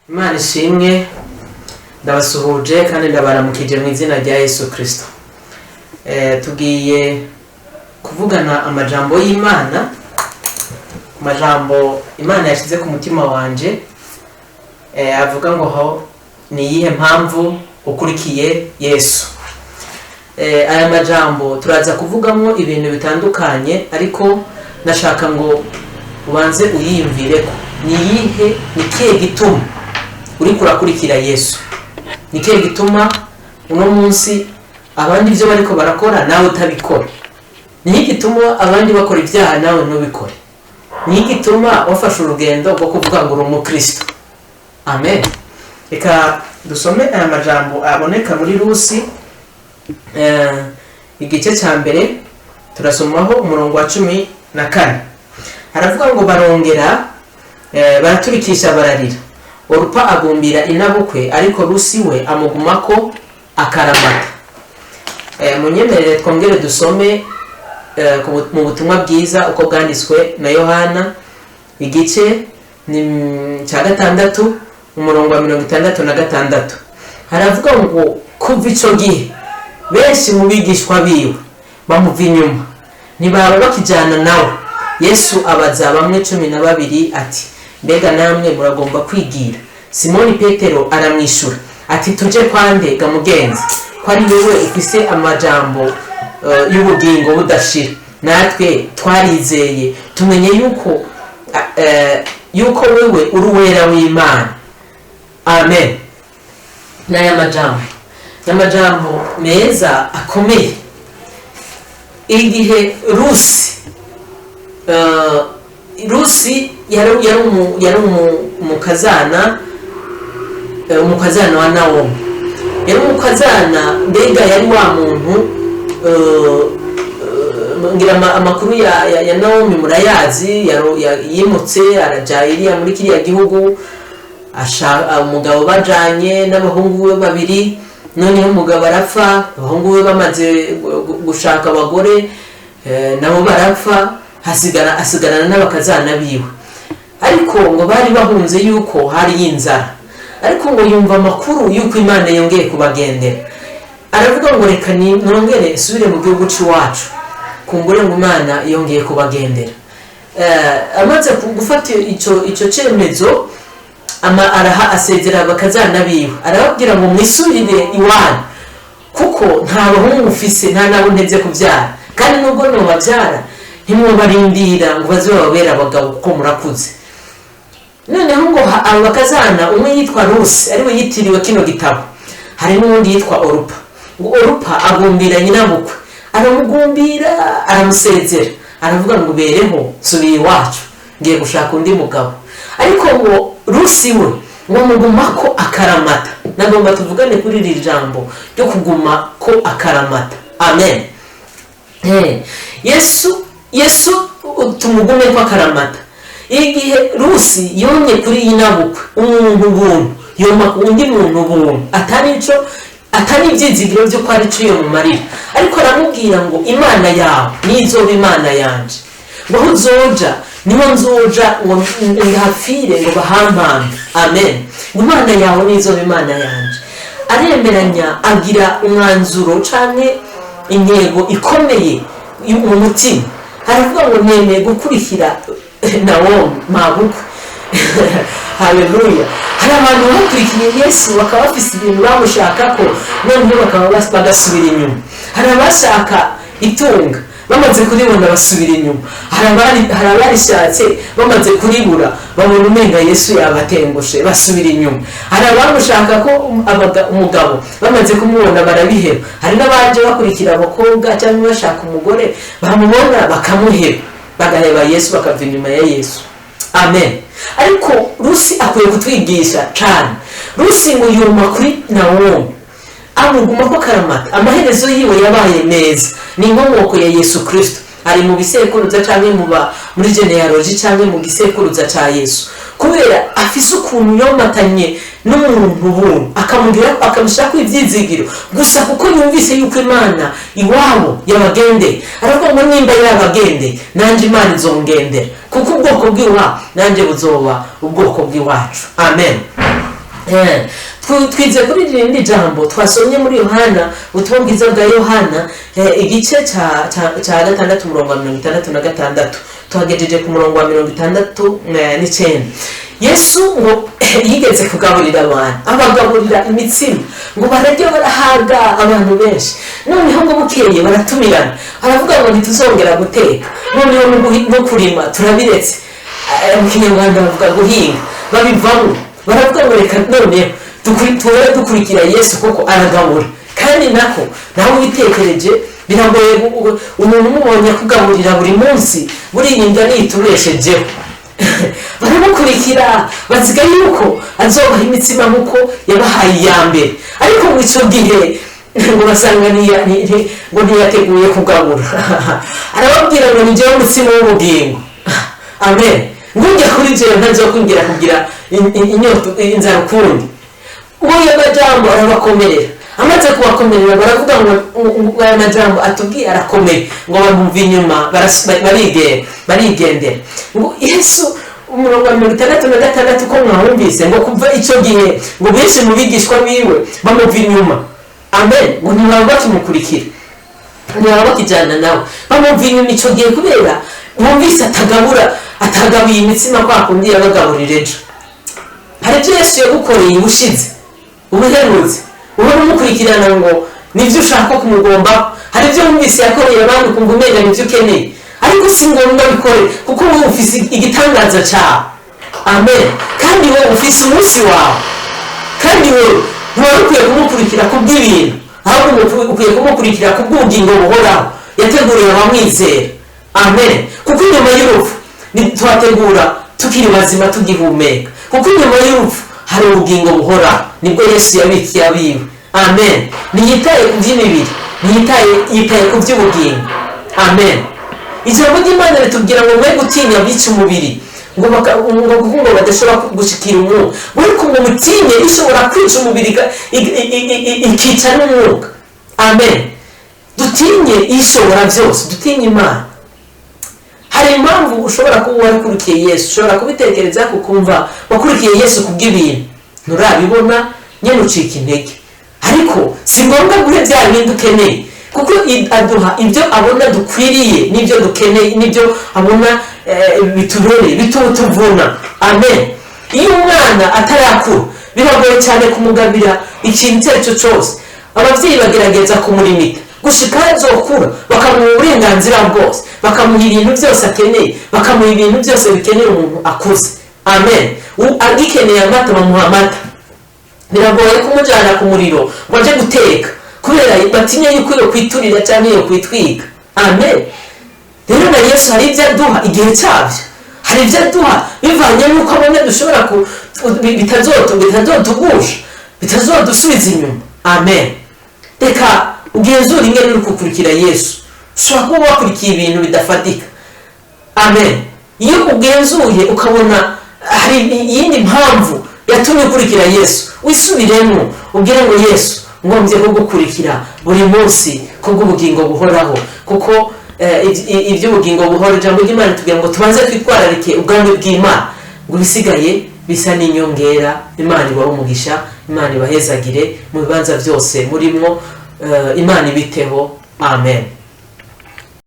Imana ishimwe ndabasuhuje kandi ndabaramukije mu izina rya Yesu Kristo. Tugiye kuvugana amajambo y'Imana, amajambo Imana yashize ku mutima wanje, avuga ngo ho ni iyihe mpamvu ukurikiye Yesu. Aya majambo turaza kuvugamo ibintu bitandukanye, ariko nashaka ngo ubanze uyiyumvireko ni kihe gituma uri kurakurikira Yesu. Ni kihe gituma uno munsi abandi ibyo bariko barakora nawe utabikora? Ni gituma abandi bakora ibyaha nawe ntubikore? Ni gituma wafashe urugendo rwo kuvuga ngo uri umukristo? Amen. Reka dusome aya majambo aboneka muri Rusi igice cya mbere, turasomaho umurongo wa 14. Haravuga ngo barongera baraturikisha bararira. Orupa agumbira inabukwe, ariko Rusi we amugumako akaramata. Munyemerere twongere dusome mu butumwa bwiza uko bwanditswe na Yohana igice cya 6 umurongo wa 66. Haravuga ngo kuva ico gihe benshi mu bigishwa biwe bamuva inyuma, ntibaba bakijana nawe. Yesu abaza bamwe 12 ati, mbega namwe muragomba kwigira? Simoni Petero aramwishura ati, tuje kwande ga mugenzi, ko ari wewe ufise amajambo y'ubugingo budashira. Natwe twarizeye tumenye yuko wewe uri uwera w'Imana. Amen. N'aya majambo meza akomeye. Igihe Rusi yari umukazana wa Nawomi. Yari umukazana, mbega yari wa muntu ngira amakuru ya Nawomi murayazi. Yimutse araja iriya muri kiriya gihugu, umugabo bajanye n'abahungu be babiri. Noneho umugabo arapfa, abahungu be bamaze gushaka abagore nabo barapfa, asigarana n'abakazana biwe. Ariko ngo bari bahunze yuko hari inzara, ariko ngo yumva amakuru yuko Imana yongeye kubagendera. Aravuga ngo reka nongere subire mu gihugu cy'iwacu, kumbure ngo Imana yongeye kubagendera. Amaze gufata ico cemezo, araha asezera abakazana biwe, arababwira ngo mwisubire iwanyu, kuko nta bahungu ufise, nta nabo nteze kubyara, kandi nubwo nobabyara ntimwobarindira ngo baze bababera abagabo kuko murakuze. Noneho ngo abo bakazana, umwe yitwa Rusi, ariwe yitiriwe kino gitabo, hari n'undi yitwa Orupa. Ngo Orupa agumbira nyinabukwe, aramugumbira, aramusezera, aravuga ngo bereho subiye iwacu, ngiye gushaka undi mugabo. Ariko ngo Rusi we ngo mugumako akaramata. Nagomba tuvugane kuri iri jambo ryo kuguma ko akaramata. Amen. Yesu tumugume ko akaramata. Igihe Rusi yomye kuri inabukwe, umuntu buntu yoma ku undi muntu buntu, atari ibyizigiro byo kwari ciye mu marira. Ariko aramubwira ngo Imana yawe nizoba Imana yanje, ngo uzoja niho nzoja, ngo ngahapfire ngo bahampambe. Amen. Imana yawe nizoba Imana yanje. Aremeranya, agira umwanzuro canke intego ikomeye mu mutima. Haravuga ngo nemeye gukurikira Nawomi mabukwe. Haleluya. Hari abantu bakurikiye Yesu bakaba bafise ibintu bamushakako, noneho bakaba bagasubira inyuma. Hari abashaka itunga, bamaze kuribona basubira inyuma. Hari abarishatse bamaze kuribura, babona umenga Yesu yabatengushe, basubira inyuma. Hari abamushaka ko umugabo, bamaze kumubona barabiheba. Hari n'abaje bakurikira abakobwa cyangwa bashaka umugore, bamubona bakamuheba, bagaheba Yesu, bakava inyuma ya Yesu. Amen. Ariko Rusi akwiye kutwigisha cyane. Rusi ngo yuma kuri Nawomi, amuguma ko karamata. Amaherezo yiwe yabaye neza. Ni inkomoko ya Yesu Kristo, ari mu bisekuruza cyangwa muri genealogy cyangwa mu gisekuruza cya Yesu, kubera afise ukuntu yomatanye n'umuntu buntu, akamushaka ibyizigiro gusa kuko yumvise yuko Imana iwabo yabagende. Aravuga ngo nimba yabagende, nanje Imana izongendera, kuko ubwoko bw'iwa nanje buzoba ubwoko bw'iwacu. Amen. twize kuri irindi jambo twasomye muri Yohana, ubutumwa bwiza bwa Yohana igice cya 6 umurongo wa 66 tuhagejeje ku murongo wa 69. Yesu ngo yigeze kugaburira abantu, abagaburira imitsima ngo bararya barahaga abantu benshi. Noneho ngo bukeye baratumirana, aravuga ngo ntituzongera guteka, noneho no kurima turabiretse. Mu Kinyarwanda bavuga guhinga, babivamo baravuga ngo reka noneho dukurikira Yesu kuko aragabura. Kandi nako nawe ubitekereje biragoye umuntu umubonye kugaburira buri munsi buririnda nitubeshejeho. Baramukurikira baziga yuko azobaha imitsima nkuko yabahaye iya mbere, ariko mu ico gihe ngo basanga ngo ntiyateguye kugabura. Arababwira ngo njyewe umutsima w'ubugingo. Amen. Ngujya kuri jewe ntazokwingira kugira inzara ukundi. Uwo yabajambo arabakomerera, amaze kubakomerera baravuga ngo aya majambo atubwiye arakomeye, ngo bamumva inyuma barigendera. Ngo Yesu umurongo wa 66 ko mwahumvise ngo kuva icyo gihe ngo benshi mu bigishwa biwe bamumva inyuma. Amen. Ngo ntibaba bakimukurikira, ntibaba bakijyana nawe, bamumva inyuma icyo gihe kubera bumvise atagabuye imitsima kwa kundi yabagaburira ejo. Hari ibyo Yesu yagukoreye ubushize ubuherutse, ubona umukurikirana ngo nibyo ushaka kumugomba. Hari ibyo wumvise yakoreye abandi ukumva umenga nibyo ukeneye, ariko si ngombwa bikore kuko wowe ufise igitangaza cyawe. Amen. Kandi wowe ufise umunsi wawe, kandi wowe ntiwari ukwiye kumukurikira kubw'ibintu, ahubwo ukwiye kumukurikira kubw'ubugingo buhoraho yateguriye abamwizera. Amen. Kuko inyuma y'urupfu tuhategura tukiri bazima tugihumeka, kuko inyuma y'urupfu hari ubugingo buhoraho, nibwo Yesu yabikiye abiwe. Amen. Ntiyitaye ku by'imibiri, yitaye ku by'ubugingo. Amen. Ijambo ry'Imana ritubwira ngo mwe gutinya bica umubiri, ngo badashobora gushikira umwuka, ariko ngo mutinye ishobora kwica umubiri ikica n'umwuka. Amen. Dutinye ishobora byose, dutinye Imana. Hari impamvu ushobora kuba warakurikiye Yesu, ushobora kubitekereza kukumva wakurikiye Yesu kubw'ibintu nturabibona nyene ucika intege, ariko si ngombwa guhe bya bintu ukeneye, kuko aduha ibyo abona dukwiriye n'ibyo dukeneye, n'ibyo abona bitubereye bitutuvuna. Amen. Iyo umwana atarakura biragoye cyane kumugabira ikintu cyo cyose. Abavyeyi bagerageza kumurimita gushika azokura, bakamuha uburenganzira bwose, bakamuha ibintu byose akeneye, bakamuha ibintu byose bikeneye umuntu akuze. Amen. Agikeneye amata bamuha amata. Biragoye kumujyana ku muriro ngo aje guteka kubera batinya yuko yo kwiturira cyane yo kwitwika. Amen. Rero na Yesu hari ibyo aduha igihe cyabyo, hari ibyo aduha bivanye n'uko abone dushobora bitazotugusha, bitazodusubiza inyuma. Amen. Reka ugenzura ingene uri kukurikira Yesu, ushobora kuba wakurikiye ibintu bidafatika. Amen. Iyo ugenzuye ukabona hari iyindi mpamvu yatumye ukurikira Yesu, wisubiremo ubwire ngo Yesu ngombye kugukurikira buri munsi kubw'ubugingo buhoraho, kuko iby'ubugingo buhoraho ijambo ry'Imana tugira ngo tubanze twitwararike ubwami bw'Imana, ngo bisigaye bisa n'inyongera. Imana ibahe umugisha, Imana ibahezagire mu bibanza byose murimo, Imana ibiteho. Amen.